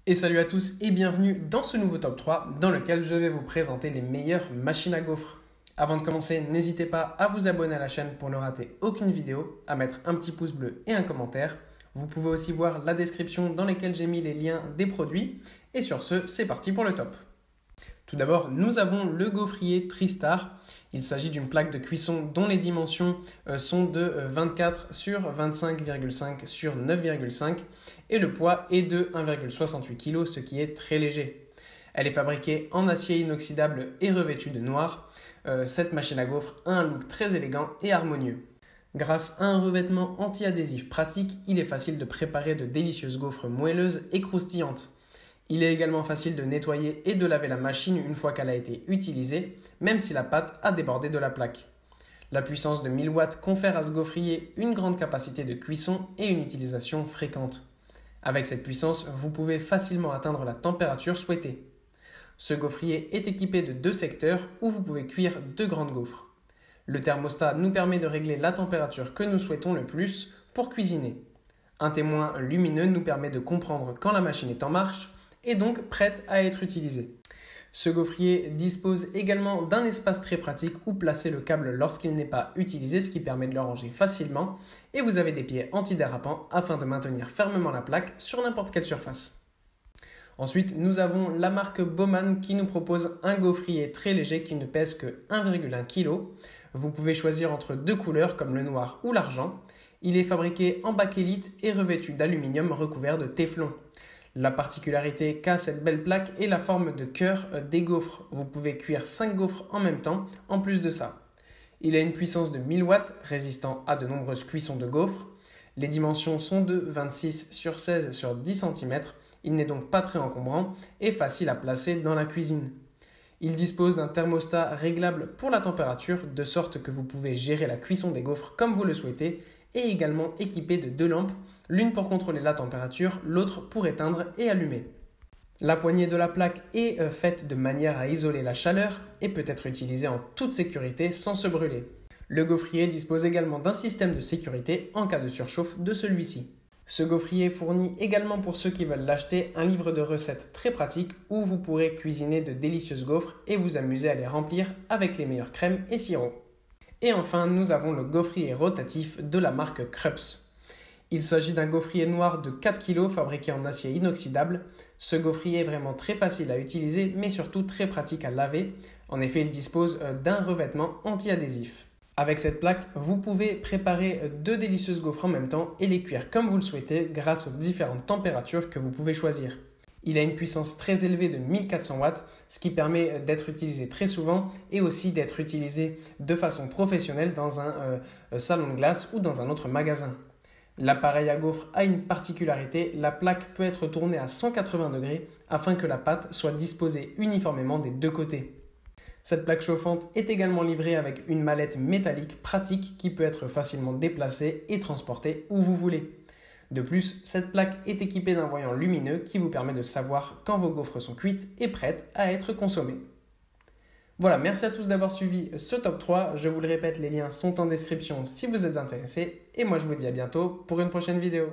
Et salut à tous et bienvenue dans ce nouveau top 3 dans lequel je vais vous présenter les meilleures machines à gaufres. Avant de commencer, n'hésitez pas à vous abonner à la chaîne pour ne rater aucune vidéo, à mettre un petit pouce bleu et un commentaire. Vous pouvez aussi voir la description dans laquelle j'ai mis les liens des produits. Et sur ce, c'est parti pour le top. Tout d'abord, nous avons le gaufrier Tristar. Il s'agit d'une plaque de cuisson dont les dimensions sont de 24 sur 25,5 sur 9,5 et le poids est de 1,68 kg, ce qui est très léger. Elle est fabriquée en acier inoxydable et revêtue de noir. Cette machine à gaufres a un look très élégant et harmonieux. Grâce à un revêtement anti-adhésif pratique, il est facile de préparer de délicieuses gaufres moelleuses et croustillantes. Il est également facile de nettoyer et de laver la machine une fois qu'elle a été utilisée, même si la pâte a débordé de la plaque. La puissance de 1000 watts confère à ce gaufrier une grande capacité de cuisson et une utilisation fréquente. Avec cette puissance, vous pouvez facilement atteindre la température souhaitée. Ce gaufrier est équipé de 2 secteurs où vous pouvez cuire 2 grandes gaufres. Le thermostat nous permet de régler la température que nous souhaitons le plus pour cuisiner. Un témoin lumineux nous permet de comprendre quand la machine est en marche et donc prête à être utilisée. Ce gaufrier dispose également d'un espace très pratique où placer le câble lorsqu'il n'est pas utilisé, ce qui permet de le ranger facilement, et vous avez des pieds antidérapants afin de maintenir fermement la plaque sur n'importe quelle surface. Ensuite, nous avons la marque Baumann qui nous propose un gaufrier très léger qui ne pèse que 1,1 kg. Vous pouvez choisir entre 2 couleurs comme le noir ou l'argent. Il est fabriqué en bakélite et revêtu d'aluminium recouvert de téflon. La particularité qu'a cette belle plaque est la forme de cœur des gaufres. Vous pouvez cuire 5 gaufres en même temps, en plus de ça. Il a une puissance de 1000 watts, résistant à de nombreuses cuissons de gaufres. Les dimensions sont de 26 sur 16 sur 10 cm. Il n'est donc pas très encombrant et facile à placer dans la cuisine. Il dispose d'un thermostat réglable pour la température, de sorte que vous pouvez gérer la cuisson des gaufres comme vous le souhaitez, et également équipé de 2 lampes, l'une pour contrôler la température, l'autre pour éteindre et allumer. La poignée de la plaque est faite de manière à isoler la chaleur et peut être utilisée en toute sécurité sans se brûler. Le gaufrier dispose également d'un système de sécurité en cas de surchauffe de celui-ci. Ce gaufrier fournit également pour ceux qui veulent l'acheter un livre de recettes très pratique où vous pourrez cuisiner de délicieuses gaufres et vous amuser à les remplir avec les meilleures crèmes et sirops. Et enfin, nous avons le gaufrier rotatif de la marque Krups. Il s'agit d'un gaufrier noir de 4 kg fabriqué en acier inoxydable. Ce gaufrier est vraiment très facile à utiliser mais surtout très pratique à laver. En effet, il dispose d'un revêtement anti-adhésif. Avec cette plaque, vous pouvez préparer 2 délicieuses gaufres en même temps et les cuire comme vous le souhaitez grâce aux différentes températures que vous pouvez choisir. Il a une puissance très élevée de 1400 watts, ce qui permet d'être utilisé très souvent et aussi d'être utilisé de façon professionnelle dans un salon de glace ou dans un autre magasin. L'appareil à gaufres a une particularité, la plaque peut être tournée à 180 degrés afin que la pâte soit disposée uniformément des 2 côtés. Cette plaque chauffante est également livrée avec une mallette métallique pratique qui peut être facilement déplacée et transportée où vous voulez. De plus, cette plaque est équipée d'un voyant lumineux qui vous permet de savoir quand vos gaufres sont cuites et prêtes à être consommées. Voilà, merci à tous d'avoir suivi ce top 3. Je vous le répète, les liens sont en description si vous êtes intéressés. Et moi je vous dis à bientôt pour une prochaine vidéo.